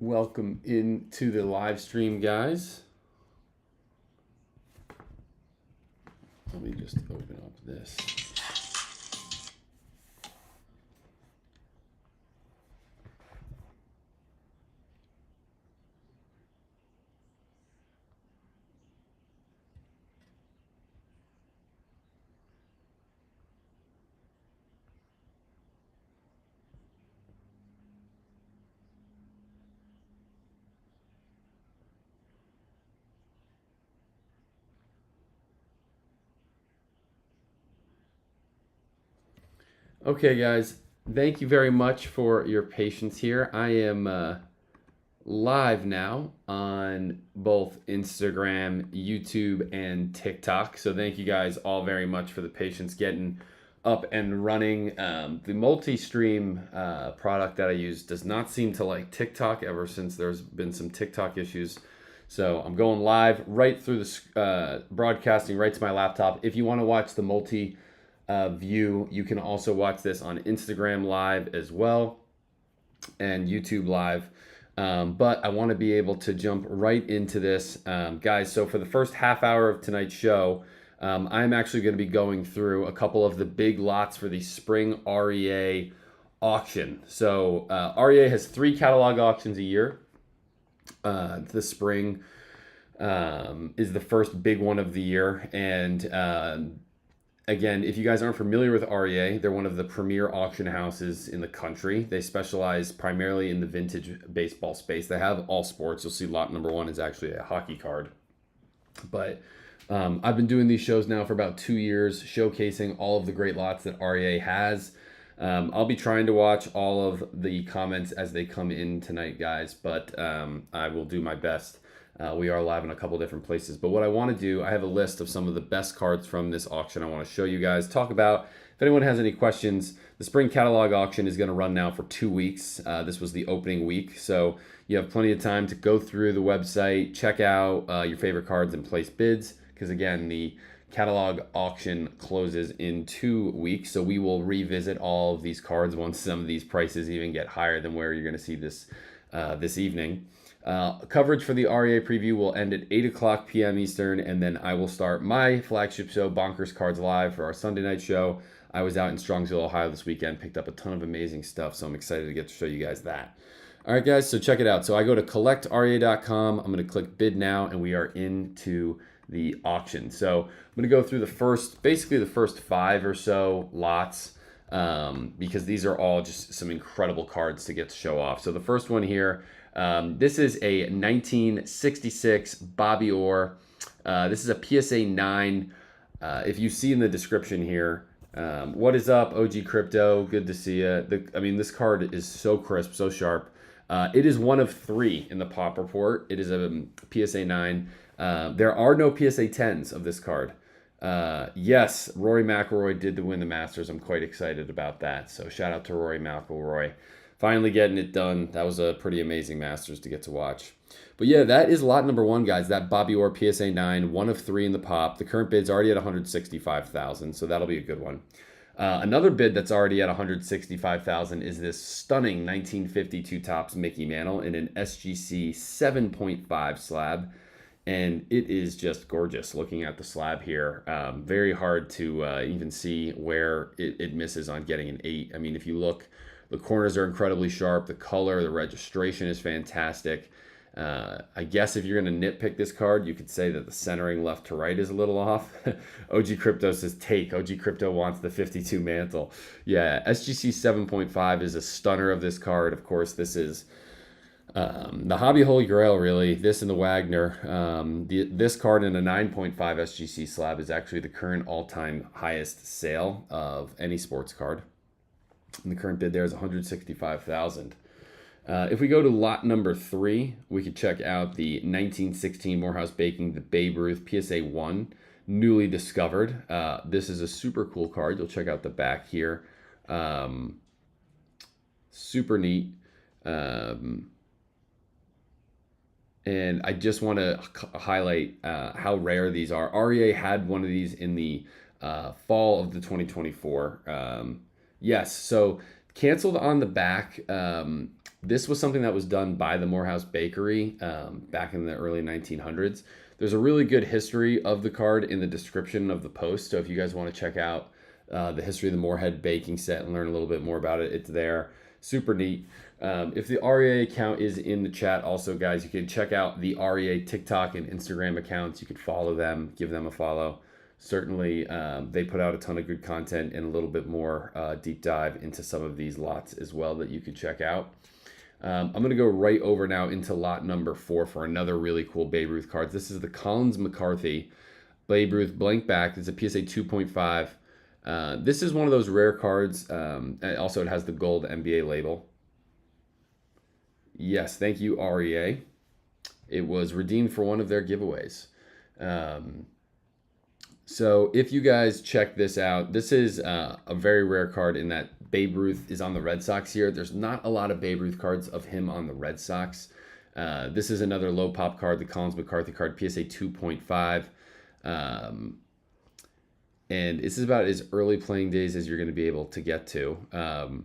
Welcome into the live stream, guys. Let me just open up this. Okay, guys, thank you very much for your patience here. I am live now on both Instagram, YouTube, and TikTok. So thank you guys all very much for the patience getting up and running. The multi-stream product that I use does not seem to like TikTok ever since there's been some TikTok issues. So I'm going live right through the broadcasting right to my laptop. If you want to watch the multi view, you can also watch this on Instagram Live as well and YouTube Live. But I want to be able to jump right into this, guys. So for the first half hour of tonight's show, I'm actually going to be going through a couple of the big lots for the spring REA auction. So REA has 3 catalog auctions a year. The spring is the first big one of the year, and again, if you guys aren't familiar with REA, they're one of the premier auction houses in the country. They specialize primarily in the vintage baseball space. They have all sports. You'll see lot number 1 is actually a hockey card. But I've been doing these shows now for about 2 years, showcasing all of the great lots that REA has. I'll be trying to watch all of the comments as they come in tonight, guys, but I will do my best. We are live in a couple different places, but what I want to do, I have a list of some of the best cards from this auction I want to show you guys, talk about. If anyone has any questions, the spring catalog auction is going to run now for 2 weeks. This was the opening week, so you have plenty of time to go through the website, check out your favorite cards and place bids, because again, the catalog auction closes in 2 weeks, so we will revisit all of these cards once some of these prices even get higher than where you're going to see this this evening. Coverage for the REA preview will end at 8 o'clock p.m. Eastern, and then I will start my flagship show, Bonkers Cards Live, for our Sunday night show. I was out in Strongsville, Ohio this weekend, picked up a ton of amazing stuff, so I'm excited to get to show you guys that. All right, guys, so check it out. So I go to collectrea.com. I'm going to click bid now, and we are into the auction. So I'm going to go through basically the first 5 or so lots, because these are all just some incredible cards to get to show off. So the first one here, this is a 1966 Bobby Orr. This is a PSA 9. If you see in the description here, what is up, OG Crypto? Good to see you. I mean, this card is so crisp, so sharp. It is one of 3 in the pop report. It is a PSA 9. There are no PSA 10s of this card. Yes, Rory McIlroy did win the Masters. I'm quite excited about that. So shout out to Rory McIlroy. Finally getting it done. That was a pretty amazing Masters to get to watch. But yeah, that is lot number 1, guys. That Bobby Orr PSA 9, one of 3 in the pop. The current bid's already at $165,000, so that'll be a good one. Another bid that's already at $165,000 is this stunning 1952 Topps Mickey Mantle in an SGC 7.5 slab. And it is just gorgeous looking at the slab here. Very hard to even see where it misses on getting an 8. I mean, if you look, the corners are incredibly sharp. The color, the registration is fantastic. I guess if you're going to nitpick this card, you could say that the centering left to right is a little off. OG Crypto says take. OG Crypto wants the 52 mantle. Yeah, SGC 7.5 is a stunner of this card. Of course, this is the Hobby Holy Grail, really. This and the Wagner. This card in a 9.5 SGC slab is actually the current all-time highest sale of any sports card. And the current bid there is $165,000. If we go to lot number 3, we could check out the 1916 Morehouse Baking, the Babe Ruth PSA 1, newly discovered. This is a super cool card. You'll check out the back here. Super neat. And I just want to highlight how rare these are. REA had one of these in the fall of the 2024. Yes, so canceled on the back. This was something that was done by the Morehouse Bakery back in the early 1900s. There's a really good history of the card in the description of the post. So if you guys want to check out the history of the Morehead baking set and learn a little bit more about it, it's there. Super neat. If the REA account is in the chat also, guys, you can check out the REA TikTok and Instagram accounts. You could follow them, give them a follow. Certainly, they put out a ton of good content and a little bit more deep dive into some of these lots as well that you could check out. I'm going to go right over now into lot number 4 for another really cool Babe Ruth card. This is the Collins McCarthy Babe Ruth blank back. It's a PSA 2.5. This is one of those rare cards. Also, it has the gold NBA label. Yes, thank you, REA. It was redeemed for one of their giveaways. So if you guys check this out, this is a very rare card in that Babe Ruth is on the Red Sox here. There's not a lot of Babe Ruth cards of him on the Red Sox. This is another low pop card, the Collins McCarthy card, PSA 2.5. And this is about as early playing days as you're going to be able to get to.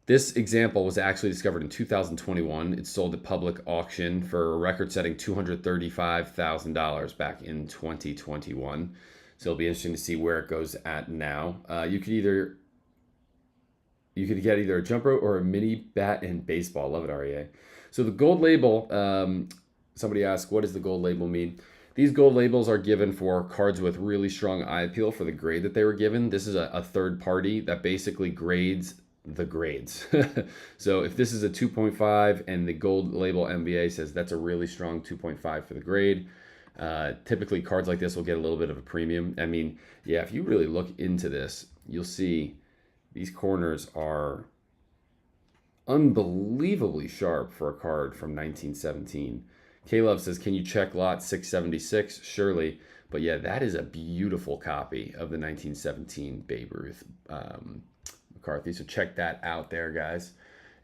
This example was actually discovered in 2021. It sold at public auction for a record-setting $235,000 back in 2021. So it'll be interesting to see where it goes at now. You could get either a jump rope or a mini bat and baseball. Love it, REA. So the gold label, somebody asked, what does the gold label mean? These gold labels are given for cards with really strong eye appeal for the grade that they were given. This is a third party that basically grades the grades. So if this is a 2.5 and the gold label MBA says that's a really strong 2.5 for the grade, typically cards like this will get a little bit of a premium. I mean, yeah, if you really look into this, you'll see these corners are unbelievably sharp for a card from 1917. K-Love says, can you check lot 676? Surely. But yeah, that is a beautiful copy of the 1917 Babe Ruth McCarthy. So check that out there, guys.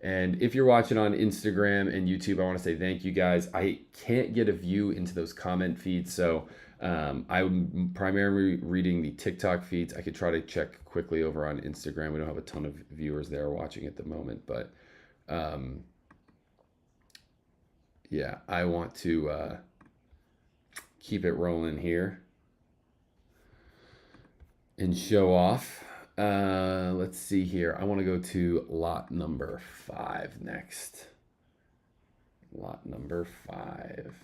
And if you're watching on Instagram and YouTube, I want to say thank you, guys. I can't get a view into those comment feeds, so I'm primarily reading the TikTok feeds. I could try to check quickly over on Instagram. We don't have a ton of viewers there watching at the moment, but yeah, I want to keep it rolling here and show off. Let's see here. I want to go to lot number 5 next. Lot number 5.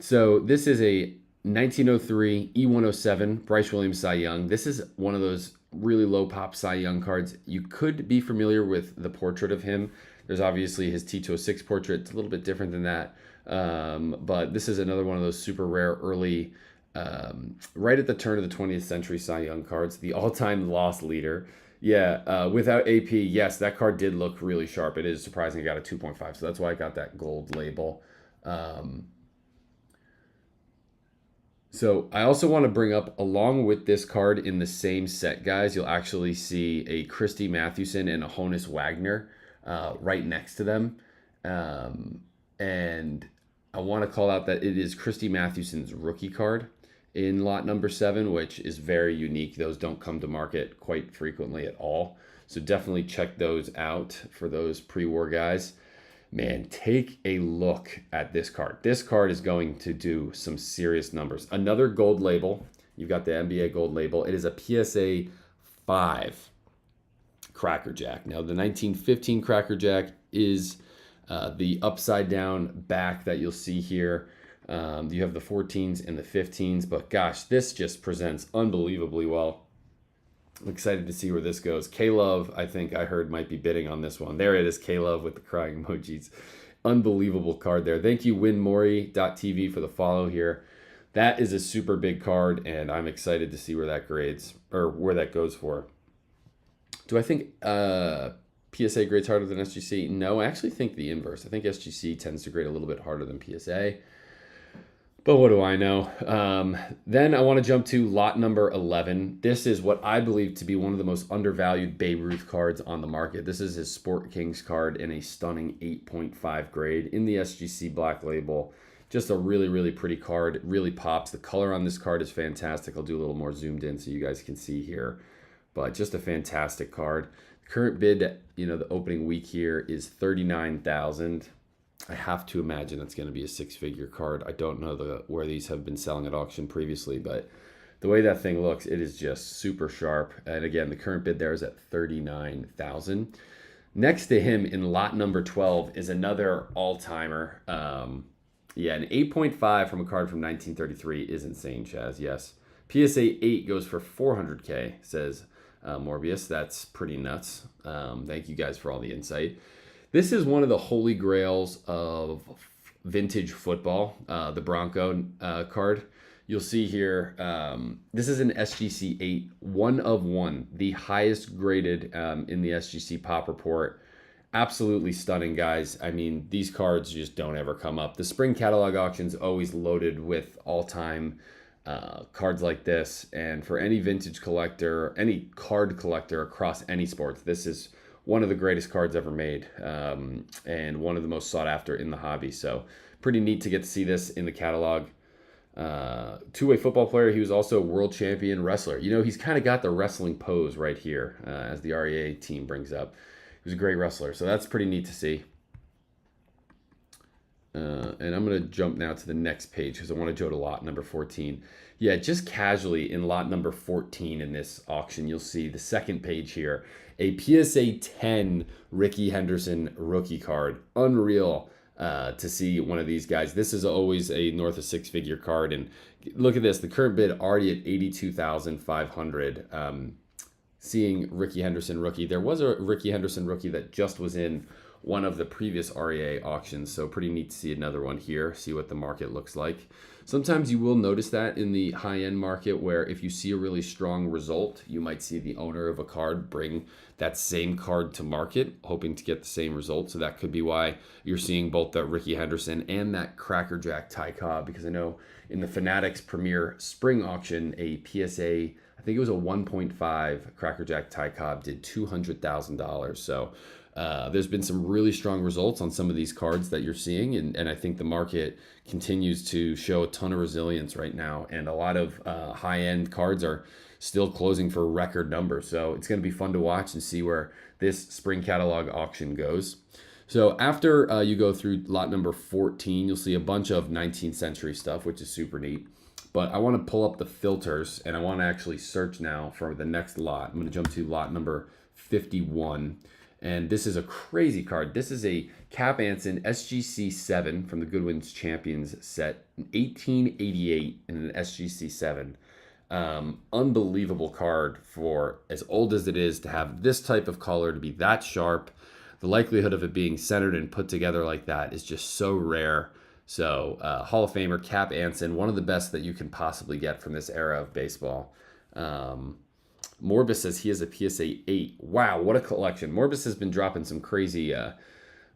So this is a 1903 E107 Bryce Williams Cy Young. This is one of those really low pop Cy Young cards. You could be familiar with the portrait of him. There's obviously his T206 portrait. It's a little bit different than that. But this is another one of those super rare early, right at the turn of the 20th century Cy Young cards. The all-time loss leader. Yeah, without AP, yes, that card did look really sharp. It is surprising I got a 2.5, so that's why I got that gold label. So I also want to bring up, along with this card in the same set, guys, you'll actually see a Christy Mathewson and a Honus Wagner right next to them. And I want to call out that it is Christy Mathewson's rookie card in lot number 7, which is very unique. Those don't come to market quite frequently at all. So definitely check those out for those pre-war guys. Man, take a look at this card. This card is going to do some serious numbers. Another gold label. You've got the NBA gold label. It is a PSA 5 Cracker Jack. Now, the 1915 Cracker Jack is the upside down back that you'll see here. You have the 14s and the 15s, but gosh, this just presents unbelievably well. I'm excited to see where this goes. K-Love, I think I heard, might be bidding on this one. There it is, K-Love with the crying emojis. Unbelievable card there. Thank you, winmori.tv, for the follow here. That is a super big card, and I'm excited to see where that grades, or where that goes for. Do I think PSA grades harder than SGC? No, I actually think the inverse. I think SGC tends to grade a little bit harder than PSA. But what do I know? Then I want to jump to lot number 11. This is what I believe to be one of the most undervalued Babe Ruth cards on the market. This is his Sport Kings card in a stunning 8.5 grade in the SGC black label. Just a really, really pretty card. It really pops. The color on this card is fantastic. I'll do a little more zoomed in so you guys can see here. but just a fantastic card. Current bid, the opening week here is 39,000. I have to imagine it's going to be a six-figure card. I don't know where these have been selling at auction previously, but the way that thing looks, it is just super sharp. And again, the current bid there is at 39,000. Next to him in lot number 12 is another all-timer. Yeah, an 8.5 from a card from 1933 is insane, Chaz. Yes. PSA 8 goes for 400K, says Morbius. That's pretty nuts. Thank you guys for all the insight. This is one of the holy grails of vintage football, the Bronco card. You'll see here, this is an SGC 8, 1 of 1, the highest graded in the SGC Pop Report. Absolutely stunning, guys. I mean, these cards just don't ever come up. The spring catalog auction's always loaded with all-time cards like this. And for any vintage collector, any card collector across any sports, this is one of the greatest cards ever made, and one of the most sought after in the hobby. So pretty neat to get to see this in the catalog. Two-way football player. He was also a world champion wrestler. He's kind of got the wrestling pose right here, as the REA team brings up. He was a great wrestler, so that's pretty neat to see. And I'm going to jump now to the next page because I want to go to lot number 14. Yeah, just casually in lot number 14 in this auction, you'll see the second page here, a PSA 10 Rickey Henderson rookie card. Unreal to see one of these guys. This is always a north of six-figure card. And look at this, the current bid already at $82,500. Seeing Rickey Henderson rookie. There was a Rickey Henderson rookie that just was in one of the previous REA auctions, so pretty neat to see another one here, see what the market looks like. Sometimes you will notice that in the high-end market where if you see a really strong result, you might see the owner of a card bring that same card to market, hoping to get the same result. So that could be why you're seeing both that Rickey Henderson and that Cracker Jack Ty Cobb, because I know in the Fanatics Premier Spring Auction, a PSA, I think it was a 1.5 Cracker Jack Ty Cobb did $200,000. So there's been some really strong results on some of these cards that you're seeing, and I think the market continues to show a ton of resilience right now, and a lot of high-end cards are still closing for record numbers. So it's going to be fun to watch and see where this spring catalog auction goes. So after you go through lot number 14, you'll see a bunch of 19th century stuff, which is super neat. But I want to pull up the filters, and I want to actually search now for the next lot. I'm going to jump to lot number 51. And this is a crazy card. This is a Cap Anson SGC 7 from the Goodwin's Champions set, 1888 in an SGC 7. Unbelievable card for as old as it is to have this type of color, to be that sharp. The likelihood of it being centered and put together like that is just so rare. So Hall of Famer Cap Anson, one of the best that you can possibly get from this era of baseball. Morbus says he has a PSA 8. Wow, what a collection. Morbus has been dropping some crazy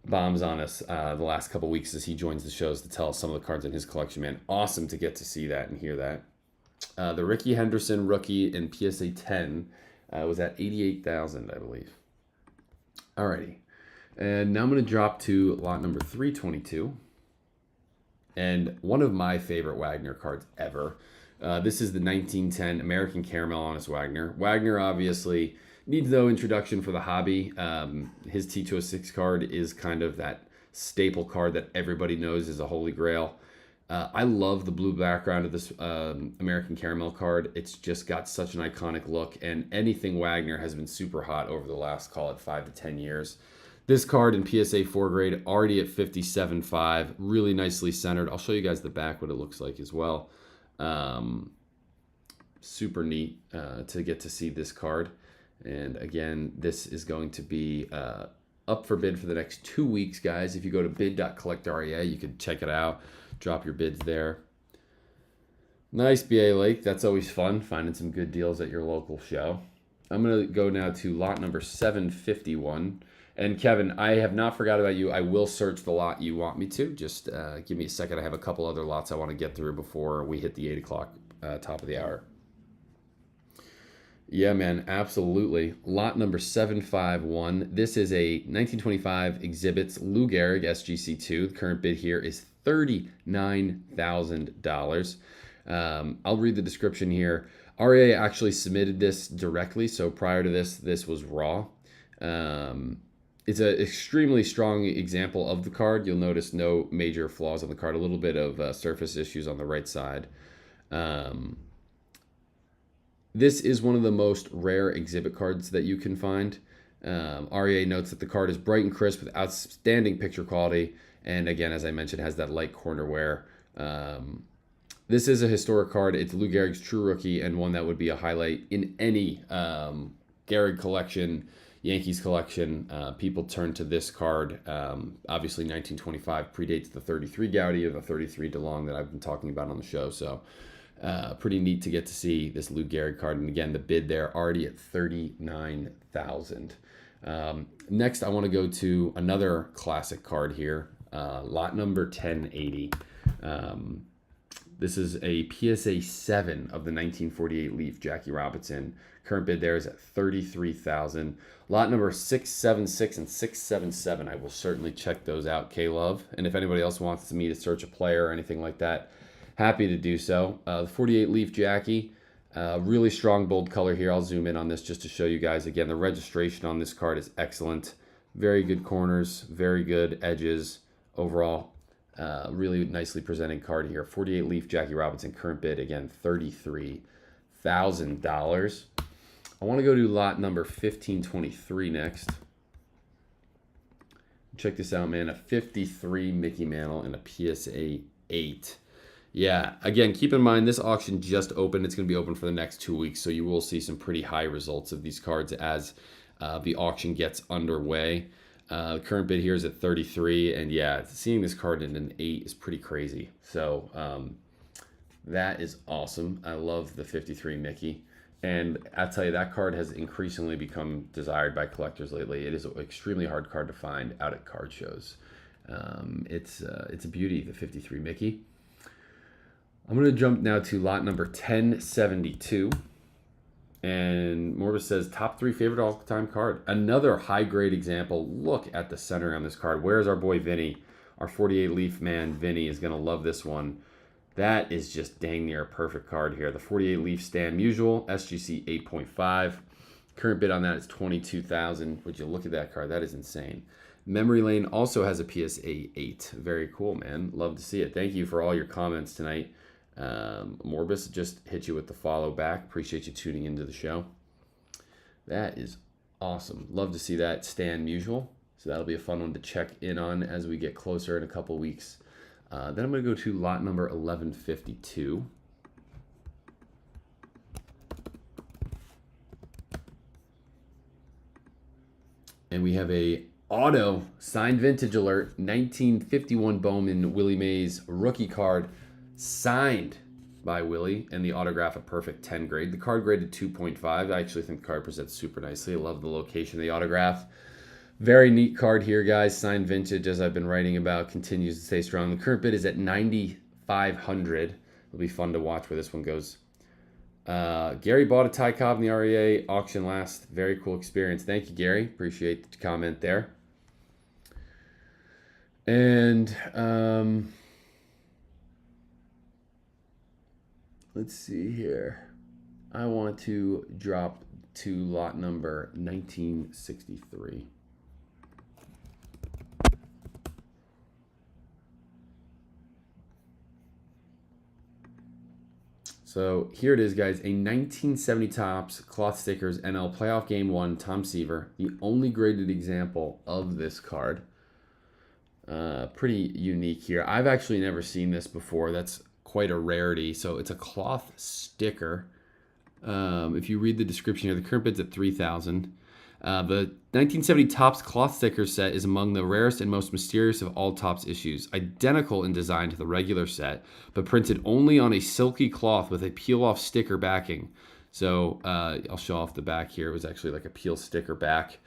bombs on us the last couple weeks as he joins the shows to tell us some of the cards in his collection, man. Awesome to get to see that and hear that. The Rickey Henderson rookie in PSA 10 was at 88,000, I believe. Alrighty. And now I'm going to drop to lot number 322. And one of my favorite Wagner cards ever. This is the 1910 American Caramel Honest Wagner. Wagner obviously needs no introduction for the hobby. His T206 card is kind of that staple card that everybody knows is a holy grail. I love the blue background of this American Caramel card. It's just got such an iconic look, and anything Wagner has been super hot over the last, call it 5 to 10 years. This card in PSA 4 grade, already at 57.5, really nicely centered. I'll show you guys the back, what it looks like as well. Super neat to get to see this card. And again, this is going to be up for bid for the next 2 weeks, guys. If you go to bid.collect.rea, you can check it out, drop your bids there. Nice BA Lake, that's always fun, finding some good deals at your local show. I'm going to go now to lot number 751. And Kevin, I have not forgot about you. I will search the lot you want me to. Just give me a second. I have a couple other lots I want to get through before we hit the 8 o'clock top of the hour. Yeah, man, absolutely. Lot number 751. This is a 1925 Exhibits Lou Gehrig SGC2. The current bid here is $39,000. I'll read the description here. REA actually submitted this directly, so prior to this was raw. It's an extremely strong example of the card. You'll notice no major flaws on the card, a little bit of surface issues on the right side. This is one of the most rare exhibit cards that you can find. REA notes that the card is bright and crisp with outstanding picture quality, and again, as I mentioned, has that light corner wear. This is a historic card. It's Lou Gehrig's true rookie and one that would be a highlight in any Gehrig collection, Yankees collection. People turn to this card. Obviously, 1925 predates the 33 Gaudy or the 33 DeLong that I've been talking about on the show. So pretty neat to get to see this Lou Gehrig card. And again, the bid there already at $39,000. Next, I want to go to another classic card here, lot number 1080. This is a PSA 7 of the 1948 Leaf, Jackie Robinson. Current bid there is at $33,000. Lot number 676 and 677. I will certainly check those out, K-Love. And if anybody else wants me to search a player or anything like that, happy to do so. The 48 Leaf Jackie, really strong bold color here. I'll zoom in on this just to show you guys. Again, the registration on this card is excellent. Very good corners, very good edges overall. Really nicely presented card here. 48 Leaf Jackie Robinson, current bid, again, $33,000. I want to go to lot number 1523 next. Check this out, man. A 53 Mickey Mantle and a PSA 8. Yeah, again, keep in mind, this auction just opened. It's going to be open for the next 2 weeks, so you will see some pretty high results of these cards as the auction gets underway. The current bid here is at 33, and yeah, seeing this card in an 8 is pretty crazy. So that is awesome. I love the 53 Mickey, and I'll tell you, that card has increasingly become desired by collectors lately. It is an extremely hard card to find out at card shows. It's a beauty, the 53 Mickey. I'm going to jump now to lot number 1072. And Morbus says, top 3 favorite all-time card. Another high-grade example. Look at the center on this card. Where's our boy Vinny? Our 48 Leaf man, Vinny, is going to love this one. That is just dang near a perfect card here. The 48 Leaf Stan Musial, SGC 8.5. Current bid on that is $22,000. Would you look at that card? That is insane. Memory Lane also has a PSA 8. Very cool, man. Love to see it. Thank you for all your comments tonight. Morbus just hit you with the follow back. Appreciate you tuning into the show. That is awesome. Love to see that Stan Musial. So that'll be a fun one to check in on as we get closer in a couple weeks. Then I'm going to go to lot number 1152. And we have a auto signed vintage alert 1951 Bowman Willie Mays rookie card, signed by Willie, and the autograph a perfect 10 grade. The card graded 2.5. I actually think the card presents super nicely. I love the location of the autograph. Very neat card here, guys. Signed vintage, as I've been writing about, continues to stay strong. The current bid is at $9,500. It'll be fun to watch where this one goes. Gary bought a Ty Cobb in the REA auction last. Very cool experience. Thank you, Gary. Appreciate the comment there. And let's see here. I want to drop to lot number 1963. So here it is, guys. A 1970 Topps Cloth Stickers NL Playoff Game 1 Tom Seaver. The only graded example of this card. Pretty unique here. I've actually never seen this before. That's quite a rarity. So it's a cloth sticker. If you read the description here, the current bid's at $3,000. The 1970 Topps cloth sticker set is among the rarest and most mysterious of all Topps issues. Identical in design to the regular set, but printed only on a silky cloth with a peel-off sticker backing. So I'll show off the back here. It was actually like a peel sticker back.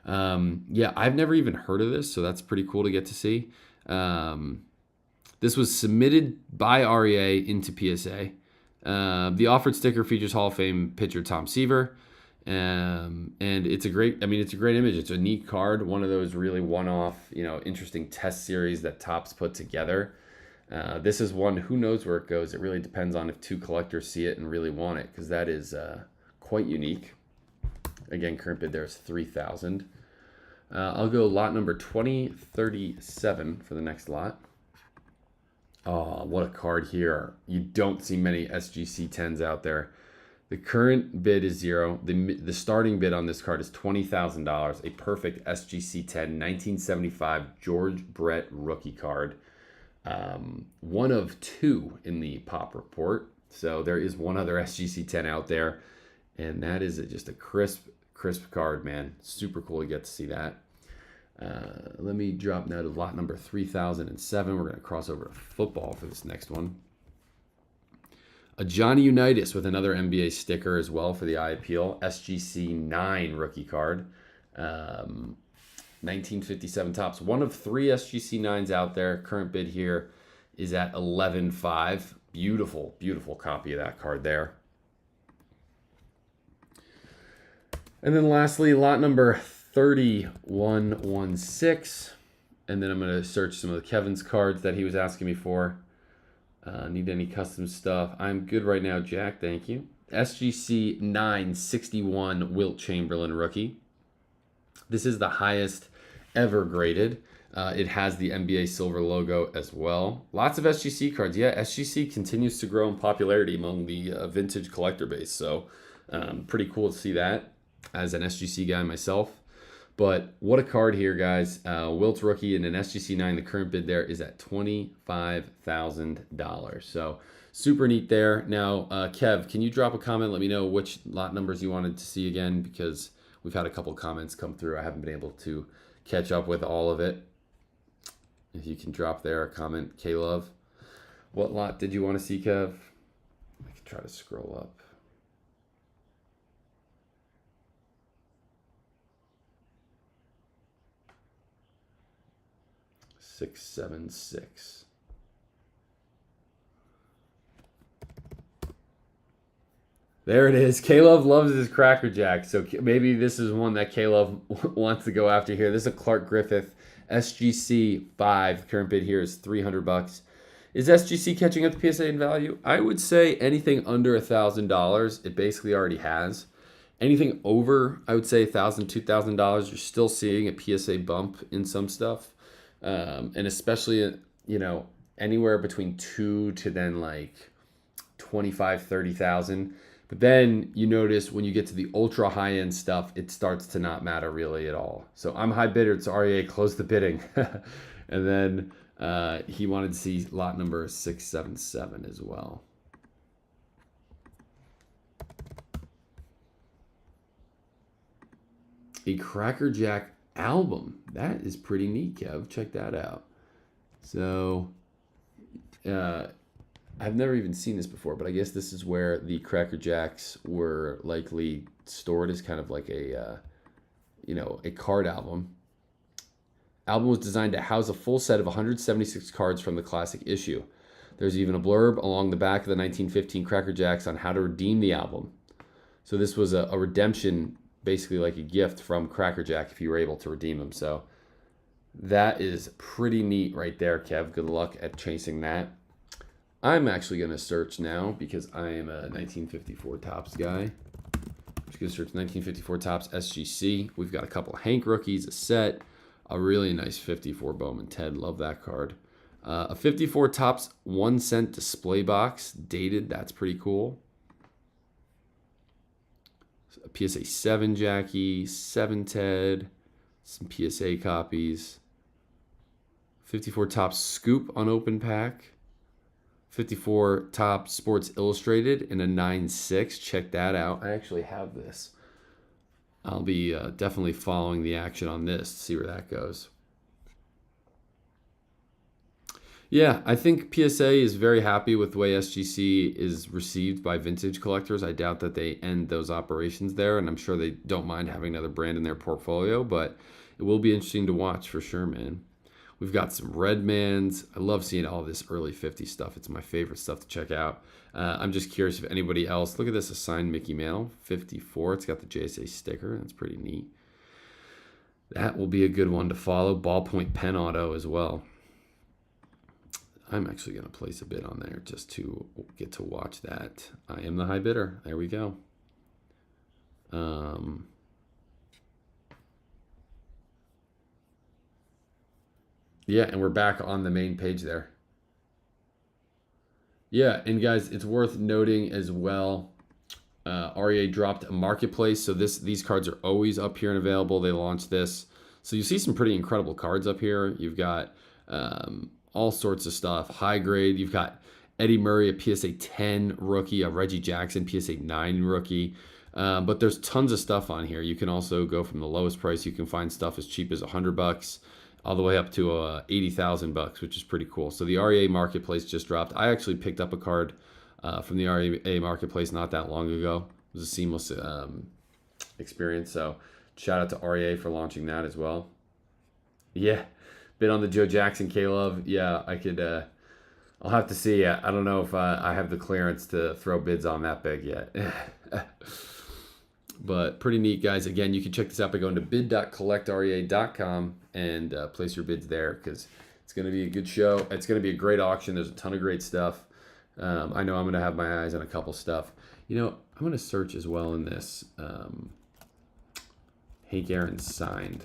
Yeah, I've never even heard of this, so that's pretty cool to get to see. This was submitted by REA into PSA. The offered sticker features Hall of Fame pitcher Tom Seaver. And it's a great image. It's a neat card. One of those really one-off, interesting test series that Topps put together. This is one, who knows where it goes. It really depends on if two collectors see it and really want it, because that is quite unique. Again, current bid there is $3,000. I'll go lot number 2037 for the next lot. Oh, what a card here. You don't see many SGC 10s out there. The current bid is $0. The starting bid on this card is $20,000. A perfect SGC 10 1975 George Brett rookie card. One of two in the pop report. So there is one other SGC 10 out there. And that is just a crisp card, man. Super cool to get to see that. Let me drop now to lot number 3007. We're going to cross over to football for this next one. A Johnny Unitas with another NBA sticker as well for the eye appeal. SGC 9 rookie card. 1957 tops. One of three SGC 9s out there. Current bid here is at $11,500. Beautiful, beautiful copy of that card there. And then lastly, lot number 3116. And then I'm going to search some of Kevin's cards that he was asking me for. Need any custom stuff? I'm good right now, Jack. Thank you. SGC 961 Wilt Chamberlain rookie. This is the highest ever graded. It has the NBA silver logo as well. Lots of SGC cards. Yeah, SGC continues to grow in popularity among the vintage collector base. So pretty cool to see that as an SGC guy myself. But what a card here, guys. Wilt's rookie in an SGC 9. The current bid there is at $25,000. So super neat there. Now, Kev, can you drop a comment? Let me know which lot numbers you wanted to see again, because we've had a couple comments come through. I haven't been able to catch up with all of it. If you can drop there a comment, K-Love. What lot did you want to see, Kev? I can try to scroll up. Six, 7, 6. There it is. K-Love loves his Cracker Jack. So maybe this is one that K-Love wants to go after here. This is a Clark Griffith SGC 5. Current bid here is $300. Is SGC catching up to PSA in value? I would say anything under $1,000, it basically already has. Anything over, I would say $1,000, $2,000, you're still seeing a PSA bump in some stuff. And especially, you know, anywhere between 2 to then like 25, 30,000. But then you notice when you get to the ultra high end stuff, it starts to not matter really at all. So I'm high bidder. It's REA, close the bidding. And then he wanted to see lot number 677 as well. A Cracker Jack album. That is pretty neat, Kev. Check that out. So I've never even seen this before, but I guess this is where the Cracker Jacks were likely stored as kind of like a a card album. Album was designed to house a full set of 176 cards from the classic issue. There's even a blurb along the back of the 1915 Cracker Jacks on how to redeem the album. So this was a redemption, basically like a gift from Cracker Jack if you were able to redeem them. So that is pretty neat right there, Kev. Good luck at chasing that. I'm actually going to search now because I am a 1954 Topps guy. I'm just going to search 1954 Topps SGC. We've got a couple of Hank rookies, a set, a really nice 54 Bowman Ted. Love that card. A 54 Topps 1 cent display box, dated. That's pretty cool. A PSA 7 Jackie, 7 Ted, some PSA copies. 54 Topps Scoop on open pack. 54 Topps Sports Illustrated in a 9.6. Check that out. I actually have this. I'll be definitely following the action on this to see where that goes. Yeah, I think PSA is very happy with the way SGC is received by vintage collectors. I doubt that they end those operations there, and I'm sure they don't mind having another brand in their portfolio, but it will be interesting to watch for sure, man. We've got some Redmans. I love seeing all this early 50s stuff. It's my favorite stuff to check out. I'm just curious if anybody else... Look at this, a signed Mickey Mantle, 54. It's got the JSA sticker. That's pretty neat. That will be a good one to follow. Ballpoint pen auto as well. I'm actually going to place a bid on there just to get to watch that. I am the high bidder. There we go. Yeah, and we're back on the main page there. Yeah, and guys, it's worth noting as well, REA dropped a marketplace, so these cards are always up here and available. They launched this. So you see some pretty incredible cards up here. You've got all sorts of stuff. High grade, you've got Eddie Murray, a PSA 10 rookie, a Reggie Jackson, PSA 9 rookie. But there's tons of stuff on here. You can also go from the lowest price. You can find stuff as cheap as $100 all the way up to 80,000 bucks, which is pretty cool. So the REA marketplace just dropped. I actually picked up a card from the REA marketplace not that long ago. It was a seamless experience. So shout out to REA for launching that as well. Yeah, bid on the Joe Jackson K-Love. Yeah, I could. I'll have to see. I don't know if I have the clearance to throw bids on that big yet. But pretty neat, guys. Again, you can check this out by going to bid.collectrea.com and place your bids there, because it's going to be a good show. It's going to be a great auction. There's a ton of great stuff. I know I'm going to have my eyes on a couple stuff. You know, I'm going to search as well in this Hank Aaron signed,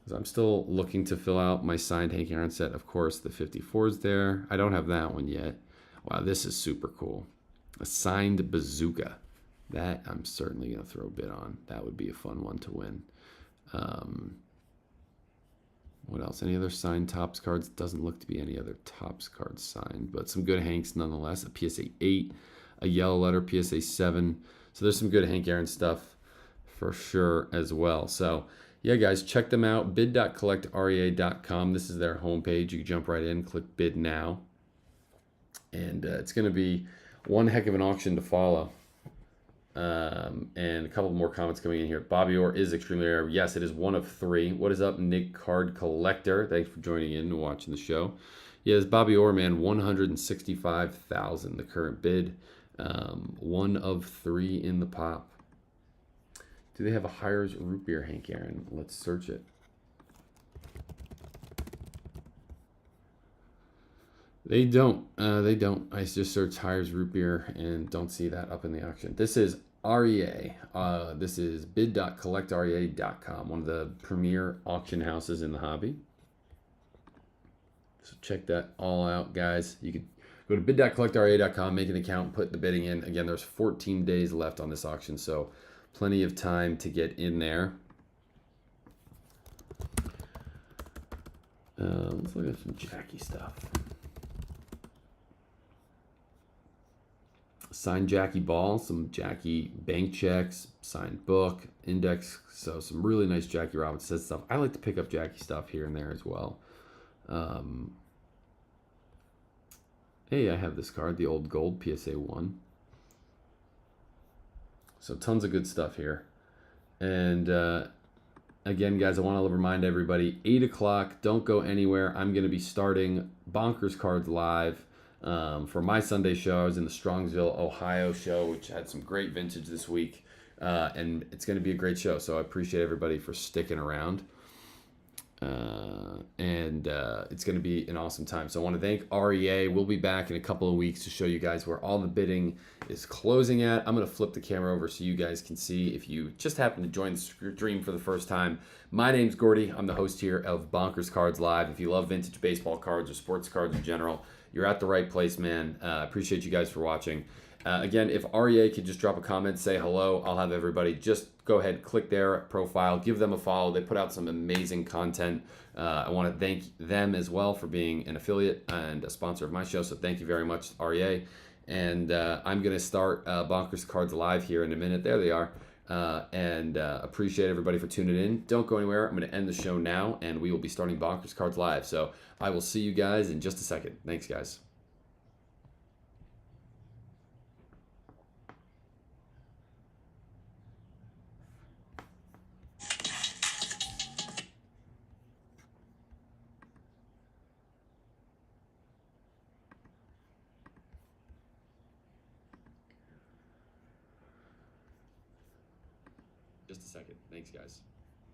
because I'm still looking to fill out my signed Hank Aaron set. Of course, the 54's there. I don't have that one yet. Wow, this is super cool. A signed bazooka. That I'm certainly going to throw a bid on. That would be a fun one to win. What else? Any other signed Topps cards? Doesn't look to be any other Topps cards signed, but some good Hanks nonetheless. A PSA 8, a yellow letter, PSA 7. So there's some good Hank Aaron stuff for sure as well. So yeah, guys, check them out. Bid.collectrea.com. This is their homepage. You can jump right in, click bid now. And it's going to be one heck of an auction to follow. And a couple more comments coming in here. Bobby Orr is extremely rare. Yes, it is one of 3. What is up, Nick Card Collector? Thanks for joining in and watching the show. Yeah, it's Bobby Orr, man. 165,000, the current bid. One of 3 in the pop. Do they have a Hires root beer, Hank Aaron? Let's search it. They don't. They don't. I just searched Hires root beer and don't see that up in the auction. This is REA. This is bid.collectrea.com, one of the premier auction houses in the hobby. So check that all out, guys. You could go to bid.collectrea.com, make an account, put the bidding in. Again, there's 14 days left on this auction, so plenty of time to get in there. Let's look at some Jackie stuff. Signed Jackie Ball, some Jackie bank checks, signed book, index. So some really nice Jackie Robinson stuff. I like to pick up Jackie stuff here and there as well. Hey, I have this card, the old gold PSA 1. So tons of good stuff here. And again, guys, I want to remind everybody, 8 o'clock, don't go anywhere. I'm going to be starting Bonkers Cards Live. For my Sunday show. I was in the Strongsville, Ohio show, which had some great vintage this week. And it's going to be a great show. So I appreciate everybody for sticking around. It's going to be an awesome time. So I want to thank REA. We'll be back in a couple of weeks to show you guys where all the bidding is closing at. I'm going to flip the camera over so you guys can see if you just happen to join the stream for the first time. My name's Gordy. I'm the host here of Bonkers Cards Live. If you love vintage baseball cards or sports cards in general, you're at the right place, man. Appreciate you guys for watching. Again, if REA could just drop a comment, say hello, I'll have everybody just go ahead, click their profile, give them a follow. They put out some amazing content. I want to thank them as well for being an affiliate and a sponsor of my show. So thank you very much, REA. And I'm going to start Bonkers Cards Live here in a minute. There they are. Appreciate everybody for tuning in. Don't go anywhere. I'm going to end the show now, and we will be starting Bonkers Cards Live. So I will see you guys in just a second. Thanks, guys. Just a second. Thanks, guys.